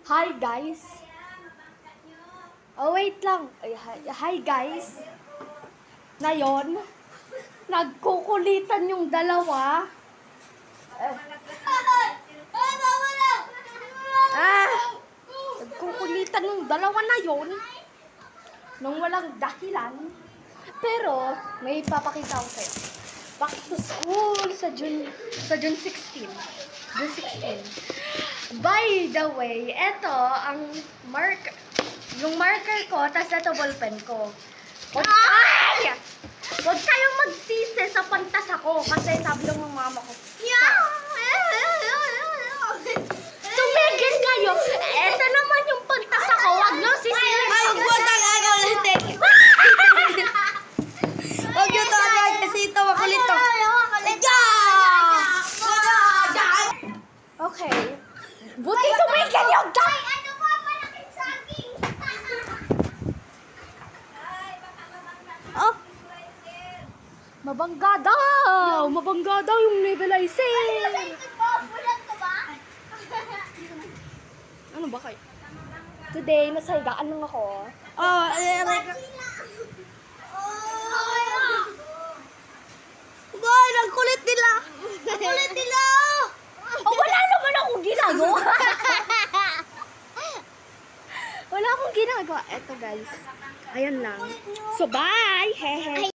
Hi guys. Oh wait lang. Hi guys. Ngayon, nagkukulitan yung dalawa. Nagkukulitan yung dalawa na yon nung walang dahilan. Pero may ipapakita ko sa'yo. Back to school sa June 16. June 16. By the way, eto ang yung marker ko, tas eto ballpen ko. Huwag kayong magsisi sa pantas ako kasi sabi lang ng mama ko. Tumigil kayo! Eto naman yung pantas ako. Huwag nyo sisirin. Huwag yung tagay kasi ito makulit to. Okay. Buti tumigil yung guy! Oh! Mabangga daw! Mabangga daw yung nebulizer! Ano ba kayo? Today, nasa higaan lang ako. Boy, nagkulit nila! Nagkulit nila! Wala naman akong ginagawa! Wala akong ginagawa. Eto guys. Ayan lang. So, bye! Hehe!